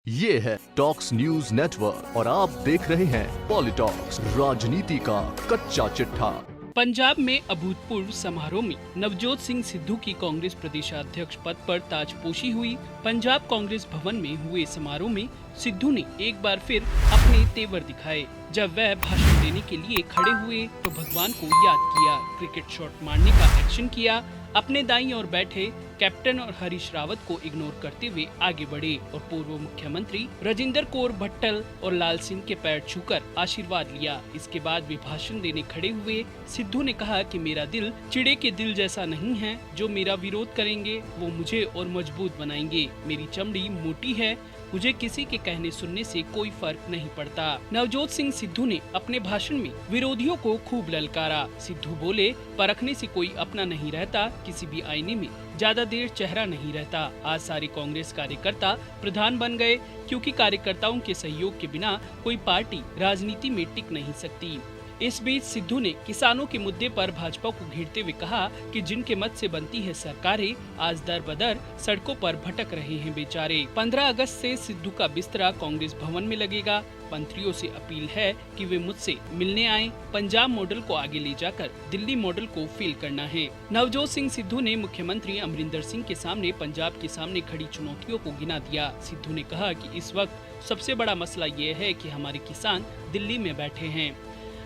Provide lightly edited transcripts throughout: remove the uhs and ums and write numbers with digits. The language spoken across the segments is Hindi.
ये है टॉक्स न्यूज नेटवर्क और आप देख रहे हैं पॉलिटॉक्स, राजनीति का कच्चा चिट्ठा। पंजाब में अभूतपूर्व समारोह में नवजोत सिंह सिद्धू की कांग्रेस प्रदेशाध्यक्ष पद पर ताजपोशी हुई। पंजाब कांग्रेस भवन में हुए समारोह में सिद्धू ने एक बार फिर अपने तेवर दिखाए। जब वह भाषण देने के लिए खड़े हुए तो भगवान को याद किया, क्रिकेट शॉट मारने का एक्शन किया, अपने दाईं ओर बैठे कैप्टन और हरीश रावत को इग्नोर करते हुए आगे बढ़े और पूर्व मुख्यमंत्री राजिंदर कौर भट्टल और लाल सिंह के पैर छूकर आशीर्वाद लिया। इसके बाद वे भाषण देने खड़े हुए। सिद्धू ने कहा कि मेरा दिल चिड़े के दिल जैसा नहीं है, जो मेरा विरोध करेंगे वो मुझे और मजबूत बनाएंगे। मेरी चमड़ी मोटी है, मुझे किसी के कहने सुनने से कोई फर्क नहीं पड़ता। नवजोत सिंह सिद्धू ने अपने भाषण में विरोधियों को खूब ललकारा। सिद्धू बोले, परखने से कोई अपना नहीं रहता, किसी भी आईने में ज्यादा देर चेहरा नहीं रहता। आज सारे कांग्रेस कार्यकर्ता प्रधान बन गए, क्योंकि कार्यकर्ताओं के सहयोग के बिना कोई पार्टी राजनीति में टिक नहीं सकती। इस बीच सिद्धू ने किसानों के मुद्दे पर भाजपा को घेरते हुए कहा कि जिनके मत से बनती है सरकारें, आज दर बदर सड़कों पर भटक रहे हैं बेचारे। 15 अगस्त से सिद्धू का बिस्तरा कांग्रेस भवन में लगेगा। मंत्रियों से अपील है कि वे मुझसे मिलने आएं। पंजाब मॉडल को आगे ले जाकर दिल्ली मॉडल को फेल करना है। नवजोत सिंह सिद्धू ने मुख्यमंत्री अमरिंदर सिंह के सामने पंजाब के सामने खड़ी चुनौतियों को गिना दिया। सिद्धू ने कहा कि इस वक्त सबसे बड़ा मसला ये है कि हमारे किसान दिल्ली में बैठे हैं।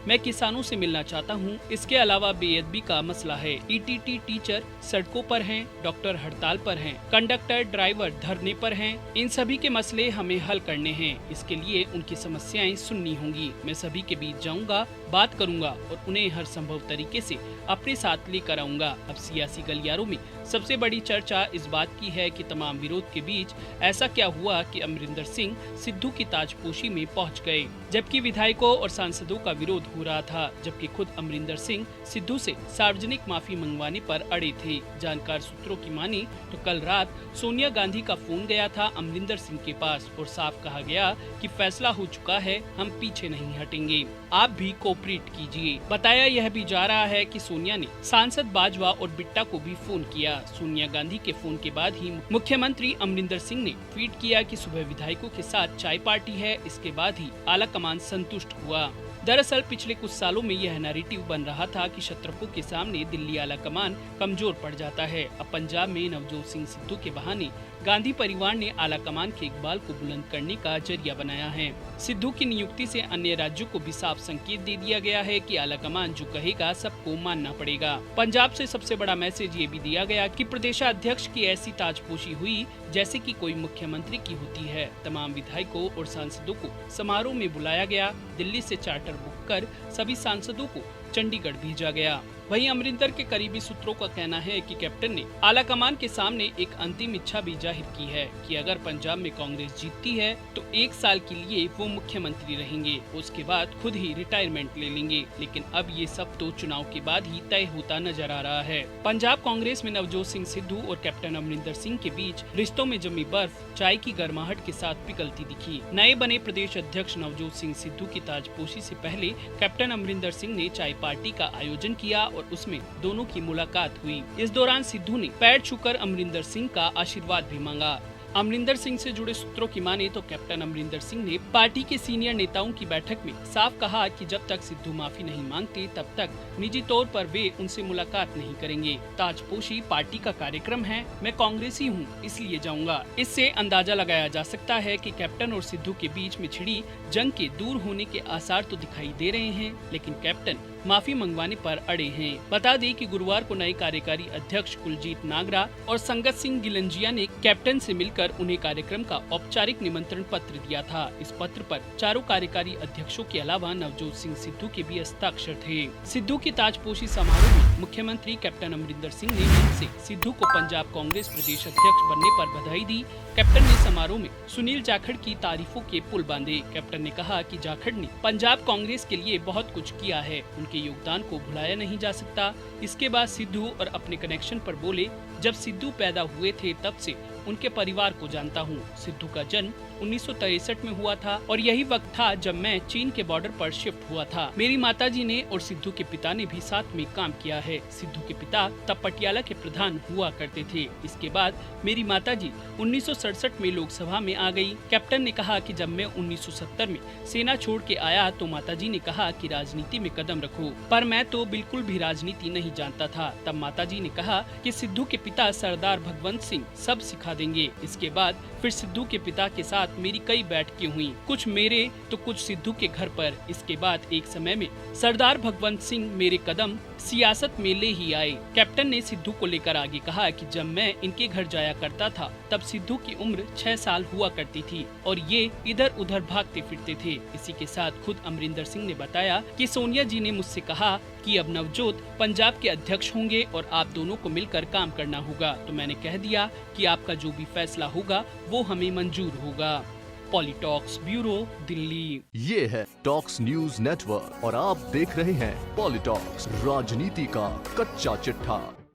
मैं किसानों से मिलना चाहता हूं। इसके अलावा बेअदबी का मसला है। ईटीटी टीचर सड़कों पर हैं, डॉक्टर हड़ताल पर हैं, कंडक्टर ड्राइवर धरने पर हैं। इन सभी के मसले हमें हल करने हैं। इसके लिए उनकी समस्याएं सुननी होंगी। मैं सभी के बीच जाऊंगा, बात करूंगा और उन्हें हर संभव तरीके से अपने साथ लेकर आऊंगा। अब सियासी गलियारों में सबसे बड़ी चर्चा इस बात की है कि तमाम विरोध के बीच ऐसा क्या हुआ कि अमरिंदर सिंह सिद्धू की ताजपोशी में पहुंच गए, जबकि विधायकों और सांसदों का विरोध हो रहा था। जबकि खुद अमरिंदर सिंह सिद्धू से सार्वजनिक माफी मंगवाने पर अड़े थे। जानकार सूत्रों की माने तो कल रात सोनिया गांधी का फोन गया था अमरिंदर सिंह के पास और साफ कहा गया कि फैसला हो चुका है, हम पीछे नहीं हटेंगे, आप भी कोऑपरेट कीजिए। बताया यह भी जा रहा है कि सोनिया ने सांसद बाजवा और बिट्टा को भी फोन किया। सोनिया गांधी के फोन के बाद ही मुख्यमंत्री अमरिंदर सिंह ने ट्वीट किया कि सुबह विधायकों के साथ चाय पार्टी है। इसके बाद ही आला कमान संतुष्ट हुआ। दरअसल पिछले कुछ सालों में यह नैरेटिव बन रहा था कि शत्रपों के सामने दिल्ली आला कमान कमजोर पड़ जाता है। अब पंजाब में नवजोत सिंह सिद्धू के बहाने गांधी परिवार ने आला कमान के इकबाल को बुलंद करने का जरिया बनाया है। सिद्धू की नियुक्ति से अन्य राज्यों को भी साफ संकेत दे दिया गया है कि आला कमान जो कहेगा सबको मानना पड़ेगा। पंजाब से सबसे बड़ा मैसेज ये भी दिया गया कि प्रदेशाध्यक्ष की ऐसी ताजपोशी हुई जैसे कि कोई मुख्यमंत्री की होती है। तमाम विधायकों और सांसदों को समारोह में बुलाया गया। दिल्ली से चार्टर बुक कर सभी सांसदों को चंडीगढ़ भेजा गया। वहीं अमरिंदर के करीबी सूत्रों का कहना है कि कैप्टन ने आला कमान के सामने एक अंतिम इच्छा भी जाहिर की है कि अगर पंजाब में कांग्रेस जीतती है तो 1 साल के लिए वो मुख्यमंत्री रहेंगे, उसके बाद खुद ही रिटायरमेंट ले लेंगे। लेकिन अब ये सब तो चुनाव के बाद ही तय होता नजर आ रहा है। पंजाब कांग्रेस में नवजोत सिंह सिद्धू और कैप्टन अमरिंदर सिंह के बीच रिश्तों में जमी बर्फ चाय की गर्माहट के साथ पिघलती दिखी। नए बने प्रदेश अध्यक्ष नवजोत सिंह सिद्धू की ताजपोशी से पहले कैप्टन अमरिंदर सिंह ने चाय पार्टी का आयोजन किया और उसमें दोनों की मुलाकात हुई। इस दौरान सिद्धू ने पैर छूकर अमरिंदर सिंह का आशीर्वाद भी मांगा। अमरिंदर सिंह से जुड़े सूत्रों की माने तो कैप्टन अमरिंदर सिंह ने पार्टी के सीनियर नेताओं की बैठक में साफ कहा कि जब तक सिद्धू माफी नहीं मांगते तब तक निजी तौर पर वे उनसे मुलाकात नहीं करेंगे। ताजपोशी पार्टी का कार्यक्रम है, मैं कांग्रेसी हूं इसलिए जाऊंगा। इससे अंदाजा लगाया जा सकता है कि कैप्टन और सिद्धू के बीच में छिड़ी जंग के दूर होने के आसार तो दिखाई दे रहे हैं, लेकिन कैप्टन माफी मंगवाने पर अड़े हैं। बता दें कि गुरुवार को नए कार्यकारी अध्यक्ष कुलजीत नागरा और संगत सिंह गिलंजिया ने कैप्टन से मिलकर उन्हें कार्यक्रम का औपचारिक निमंत्रण पत्र दिया था। इस पत्र पर चारों कार्यकारी अध्यक्षों के अलावा नवजोत सिंह सिद्धू के भी हस्ताक्षर थे। सिद्धू की ताजपोशी समारोह में मुख्यमंत्री कैप्टन अमरिंदर सिंह ने उनसे सिद्धू को पंजाब कांग्रेस प्रदेश अध्यक्ष बनने पर बधाई दी। कैप्टन ने समारोह में सुनील जाखड़ की तारीफों के पुल बांधे। कैप्टन ने कहा कि जाखड़ ने पंजाब कांग्रेस के लिए बहुत कुछ किया है, उनके योगदान को भुलाया नहीं जा सकता। इसके बाद सिद्धू और अपने कनेक्शन पर बोले, जब सिद्धू पैदा हुए थे तब से उनके परिवार को जानता हूँ। सिद्धू का जन्म 1963 में हुआ था और यही वक्त था जब मैं चीन के बॉर्डर पर शिफ्ट हुआ था। मेरी माताजी ने और सिद्धू के पिता ने भी साथ में काम किया है। सिद्धू के पिता तब पटियाला के प्रधान हुआ करते थे। इसके बाद मेरी माताजी 1967 में लोकसभा में आ गई। कैप्टन ने कहा कि जब मैं 1970 में सेना छोड़ के आया तो माताजी ने कहा कि राजनीति में कदम रखो, पर मैं तो बिल्कुल भी राजनीति नहीं जानता था। तब माताजी ने कहा कि सिद्धू के पिता सरदार भगवंत सिंह सब सिखा देंगे। इसके बाद फिर सिद्धू के पिता के साथ मेरी कई बैठकें हुई, कुछ मेरे तो कुछ सिद्धू के घर पर। इसके बाद एक समय में सरदार भगवंत सिंह मेरे कदम सियासत में ले ही आए। कैप्टन ने सिद्धू को लेकर आगे कहा कि जब मैं इनके घर जाया करता था तब सिद्धू की उम्र 6 साल हुआ करती थी और ये इधर उधर भागते फिरते थे। इसी के साथ खुद अमरिंदर सिंह ने बताया कि सोनिया जी ने मुझसे कहा कि अब नवजोत पंजाब के अध्यक्ष होंगे और आप दोनों को मिलकर काम करना होगा। तो मैंने कह दिया कि आपका जो भी फैसला होगा वो हमें मंजूर होगा। पॉलिटॉक्स ब्यूरो, दिल्ली। ये है टॉक्स न्यूज नेटवर्क और आप देख रहे हैं पॉलिटॉक्स, राजनीति का कच्चा चिट्ठा।